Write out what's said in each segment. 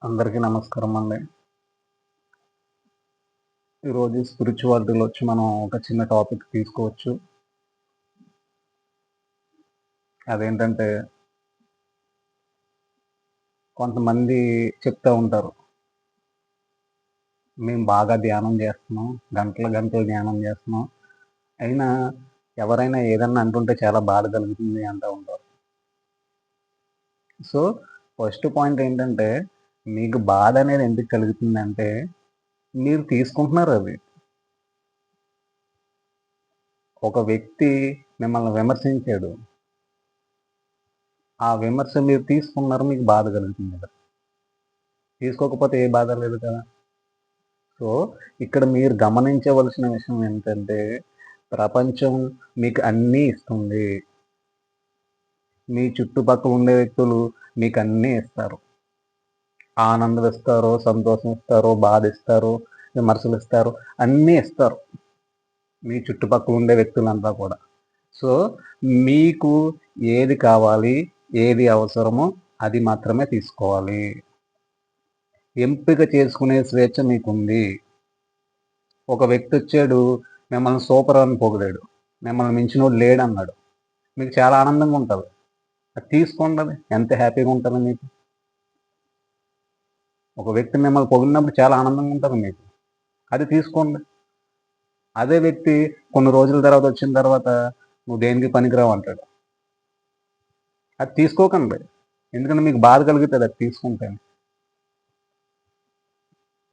అందరికీ నమస్కారం అండి. ఈరోజు స్పిరిచువాలిటీలో వచ్చి మనం ఒక చిన్న టాపిక్ తీసుకోవచ్చు. అదేంటంటే కొంతమంది చెప్తా ఉంటారు. మేము బాగా ధ్యానం చేస్తున్నాం. గంటలు గంటలు ధ్యానం చేస్తున్నాం. అయినా ఎవరైనా ఏదన్నా అంటుంటే చాలా బాధ కలుగుతుంది అంటా ఉంటారు. సో, ఫస్ట్ పాయింట్ ఏంటంటే మీకు బాధ అనేది ఎందుకు కలుగుతుందంటే మీరు తీసుకుంటున్నారు అది. ఒక వ్యక్తి మిమ్మల్ని విమర్శించాడు. ఆ విమర్శ మీరు తీసుకున్నారు. మీకు బాధ కలుగుతుంది కదా! తీసుకోకపోతే ఏ బాధ లేదు కదా! సో, ఇక్కడ మీరు గమనించవలసిన విషయం ఏంటంటే, ప్రపంచం మీకు అన్నీ ఇస్తుంది. మీ చుట్టుపక్కల ఉండే వ్యక్తులు మీకన్నీ ఇస్తారు. ఆనందమిస్తారు, సంతోషమిస్తారు, బాధిస్తారు, విమర్శలిస్తారు, అన్నీ ఇస్తారు. మీ చుట్టుపక్కల ఉండే వ్యక్తులంతా కూడా. సో, మీకు ఏది కావాలి, ఏది అవసరమో అది మాత్రమే తీసుకోవాలి. ఎంపిక చేసుకునే స్వేచ్ఛ మీకుంది. ఒక వ్యక్తొచ్చాడు, మిమ్మల్ని సూపర్ అని పొగిడాడు. మిమ్మల్ని మించినోడు లేడన్నాడు. మీకు చాలా ఆనందంగా ఉంటది. అది తీసుకోండి అది. ఎంత హ్యాపీగా ఉంటది మీకు. ఒక వ్యక్తి మిమ్మల్ని పొగిడినప్పుడు చాలా ఆనందంగా ఉంటది మీకు. అది తీసుకోండి. అదే వ్యక్తి కొన్ని రోజుల తర్వాత వచ్చిన తర్వాత నువ్వు దేనికి పనికిరావు అంటాడు. అది తీసుకోకండి. ఎందుకంటే మీకు బాధ కలుగుతది అది తీసుకుంటే.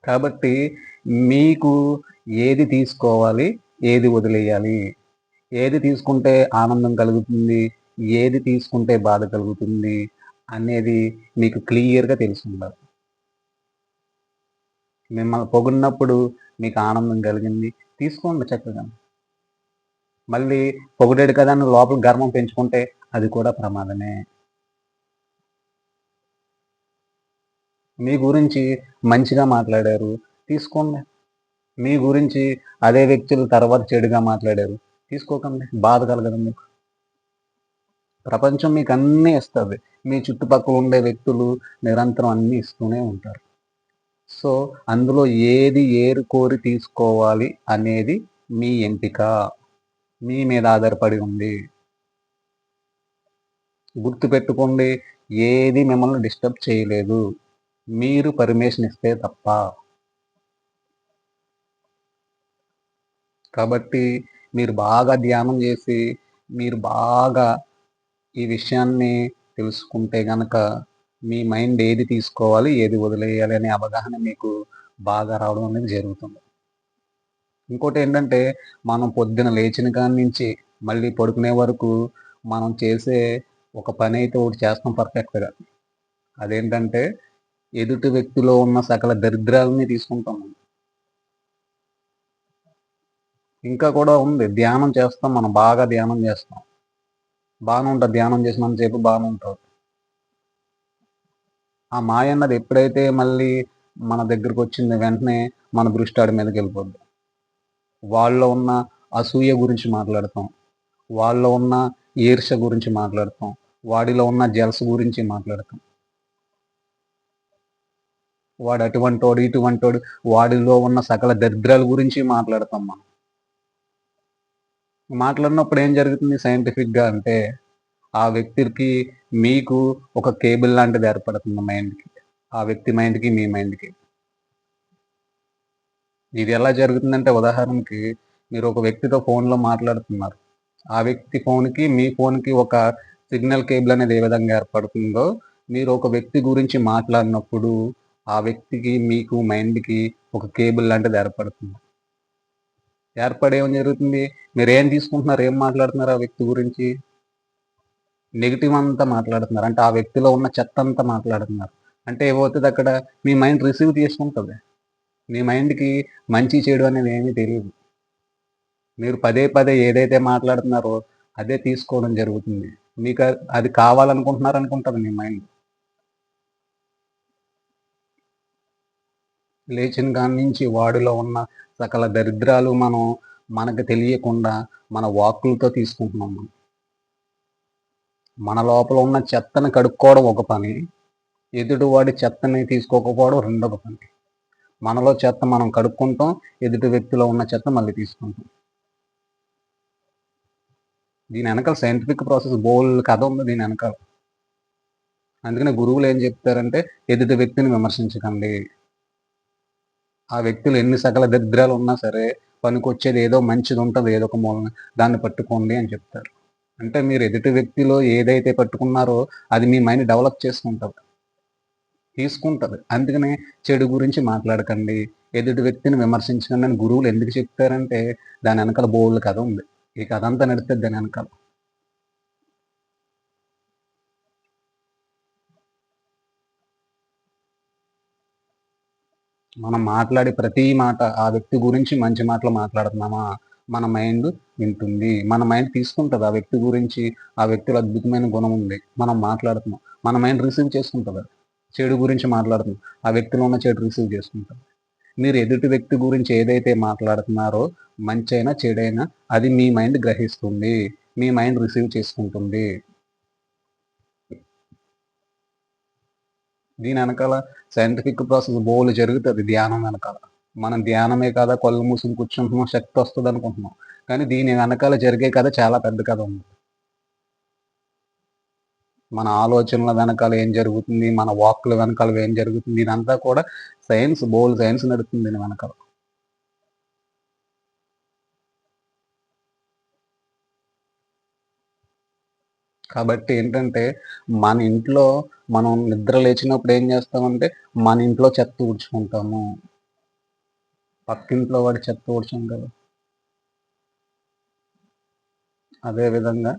కాబట్టి మీకు ఏది తీసుకోవాలి, ఏది వదిలేయాలి, ఏది తీసుకుంటే ఆనందం కలుగుతుంది, ఏది తీసుకుంటే బాధ కలుగుతుంది అనేది మీకు క్లియర్‌గా తెలిసుండాలి. మిమ్మల్ని పొగిడినప్పుడు మీకు ఆనందం కలిగింది. తీసుకోండి చక్కగా. మళ్ళీ పొగిడాడు కదా అని లోపల గర్వం పెంచుకుంటే అది కూడా ప్రమాదమే. మీ గురించి మంచిగా మాట్లాడారు. తీసుకోండి. మీ గురించి అదే వ్యక్తులు తర్వాత చెడుగా మాట్లాడారు. తీసుకోకండి. బాధ కలగదు మీకు. ప్రపంచం మీకన్నీ ఇస్తది. మీ చుట్టుపక్కల ఉండే వ్యక్తులు నిరంతరం అన్నీ ఇస్తూనే ఉంటారు. సో, అందులో ఏది ఏరుకోరి తీసుకోవాలి అనేది మీ ఎంపిక. మీ మీద ఆధారపడి ఉంది. గుర్తుపెట్టుకోండి, ఏది మిమ్మల్ని డిస్టర్బ్ చేయలేదు. మీరు పర్మిషన్ ఇస్తే తప్ప. కాబట్టి మీరు బాగా ధ్యానం చేసి, మీరు బాగా ఈ విషయాన్ని తెలుసుకుంటే గనక, మీ మైండ్ ఏది తీసుకోవాలి, ఏది వదిలేయాలి అనే అవగాహన మీకు బాగా రావడం అనేది జరుగుతుంది. ఇంకోటేంటంటే, మనం పొద్దున లేచిన కాడ నుంచి మళ్ళీ పడుకునే వరకు మనం చేసే ఒక పనైతే ఒకటి చేస్తాం పర్ఫెక్ట్‌గా. అదేంటంటే, ఎదుటి వ్యక్తిలో ఉన్న సకల దరిద్రాలని తీసుకుంటాం. ఇంకా కూడా ఉంది. ధ్యానం చేస్తాం మనం. బాగా ధ్యానం చేస్తాం. బానే ఉంటది. ధ్యానం చేసినంత సేపు బానే ఉంటది. ఆ మాయ అన్నది ఎప్పుడైతే మళ్ళీ మన దగ్గరకొచ్చిందో వెంటనే మన దృష్టి ఆడి మీదకెళ్ళిపోద్ది. వాళ్ళలో ఉన్న అసూయ గురించి మాట్లాడతాం. వాళ్ళలో ఉన్న ఈర్ష్య గురించి మాట్లాడతాం. వాడిలో ఉన్న జెలస్ గురించి మాట్లాడతాం. వాడు అటువంటోడు, ఇటువంటోడు, వాడిలో ఉన్న సకల దరిద్రాల గురించి మాట్లాడతాం మనం. మాట్లాడినప్పుడు ఏం జరుగుతుంది సైంటిఫిక్‌గా అంటే, ఆ వ్యక్తికి మీకు ఒక కేబుల్ లాంటిది ఏర్పడుతుంది మైండ్‌కి. ఆ వ్యక్తి మైండ్‌కి, మీ మైండ్‌కి. ఇది ఎలా జరుగుతుందంటే ఉదాహరణకి మీరు ఒక వ్యక్తితో ఫోన్‌లో మాట్లాడుతున్నారు. ఆ వ్యక్తి ఫోన్‌కి, మీ ఫోన్‌కి ఒక సిగ్నల్ కేబుల్ అనేది ఏ విధంగా ఏర్పడుతుందో, మీరు ఒక వ్యక్తి గురించి మాట్లాడినప్పుడు, ఆ వ్యక్తికి, మీకు మైండ్‌కి ఒక కేబుల్ లాంటిది ఏర్పడుతుంది. ఏర్పడి ఏం జరుగుతుంది? మీరేం తీసుకుంటున్నారు? ఏం మాట్లాడుతున్నారు ఆ వ్యక్తి గురించి? నెగెటివ్ అంతా మాట్లాడుతున్నారు. అంటే ఆ వ్యక్తిలో ఉన్న చెత్తంతా మాట్లాడుతున్నారు. అంటే ఏమవుతదక్కడ? మీ మైండ్ రిసీవ్ చేసుకుంటది. మీ మైండ్‌కి మంచి, చెడు అనేది ఏమీ తెలీదు. మీరు పదే పదే ఏదైతే మాట్లాడుతున్నారో అదే తీసుకోవడం జరుగుతుంది. మీకు అది కావాలనుకుంటున్నారనుకుంటది మీ మైండ్. లేచిన కాడ్నించి వాడిలో ఉన్న సకల దరిద్రాలు మనకు తెలియకుండా మన వాక్కులతో తీసుకుంటున్నాం మనం. మన లోపల ఉన్న చెత్తని కడుక్కోవడం ఒక పని. ఎదుటివాడి చెత్తని తీసుకోకపోవడం రెండవ పని. మనలో చెత్త మనం కడుక్కుంటాం. ఎదుటి వ్యక్తిలో ఉన్న చెత్త మళ్ళీ తీసుకుంటాం. దీని వెనకాల సైంటిఫిక్ ప్రాసెస్ బోలెడు కథ ఉంది దీని వెనకాల. అందుకనే గురువులు ఏం చెప్తారంటే, ఎదుటి వ్యక్తిని విమర్శించకండి. ఆ వ్యక్తిలో ఎన్ని సకల దరిద్రాలు ఉన్నా సరే, పనికొచ్చేది ఏదో మంచిది ఉంటది ఏదో ఒక మూలన. దాన్ని పట్టుకోండి అని చెప్తారు. అంటే మీరు ఎదుటి వ్యక్తిలో ఏదైతే పట్టుకున్నారో అది మీ మైండ్ డెవలప్ చేసుకుంటది. తీసుకుంటది. అందుకనే చెడు గురించి మాట్లాడకండి. ఎదుటి వ్యక్తిని విమర్శించకండి అని గురువులు ఎందుకు చెప్తారంటే, దాని వెనకాల బోలెడు కథ ఉంది. ఈ కథ అంతా నడుస్తది దాని వెనకాల. మనం మాట్లాడే ప్రతి మాట ఆ వ్యక్తి గురించి మంచి మాటలు మాట్లాడుతున్నామా, మన మైండ్ వింటుంది. మన మైండ్ తీసుకుంటది. ఆ వ్యక్తి గురించి, ఆ వ్యక్తిలో అద్భుతమైన గుణం ఉంది. మనం మాట్లాడుతున్నాం. మన మైండ్ రిసీవ్ చేసుకుంటది. చెడు గురించి మాట్లాడుతున్నాం. ఆ వ్యక్తిలో ఉన్న చెడు రిసీవ్ చేసుకుంటది. మీరు ఎదుటి వ్యక్తి గురించి ఏదైతే మాట్లాడుతున్నారో, మంచైనా, చెడైనా అది మీ మైండ్ గ్రహిస్తుంది. మీ మైండ్ రిసీవ్ చేసుకుంటుంది. దీని వెనకాల సైంటిఫిక్ ప్రాసెస్ బోలెడు జరుగుతది ధ్యానం వెనకాల. మనం ధ్యానమే కదా కళ్ళు మూసుకొని కూర్చుంటున్నాం, శక్తి వస్తదనుకుంటున్నాం. కానీ దీని వెనకాల జరిగే కథ చాలా పెద్ద కథ ఉంది. మన ఆలోచనల వెనకాల ఏం జరుగుతుంది, మన వాక్కుల వెనకాల ఏం జరుగుతుంది, ఇదంతా కూడా బోలెడు సైన్స్ నడుస్తుంది దీని వెనకాల. కాబట్టి ఏంటంటే, మన ఇంట్లో మనం నిద్ర లేచినప్పుడు ఏం చేస్తామంటే, మన ఇంట్లో చెత్త ఊడ్చుకుంటాము. పక్కింట్లో వాడి చెత్త ఊడ్చం కదా! అదే విధంగా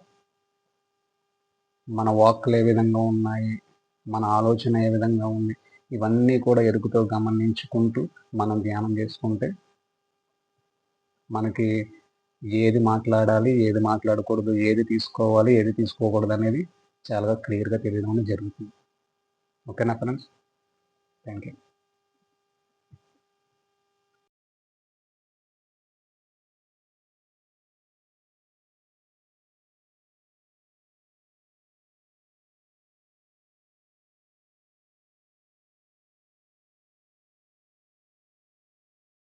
మన వాక్కులు ఏ విధంగా ఉన్నాయి, మన ఆలోచన ఏ విధంగా ఉంది, ఇవన్నీ కూడా ఎరుకుతో గమనించుకుంటూ మనం ధ్యానం చేసుకుంటే, మనకి ఏది మాట్లాడాలి, ఏది మాట్లాడకూడదు, ఏది తీసుకోవాలి, ఏది తీసుకోకూడదనేది చాలా క్లియర్‌గా తెలియడం అనేది జరుగుతుంది. ఓకేనా ఫ్రెండ్స్? Thank you.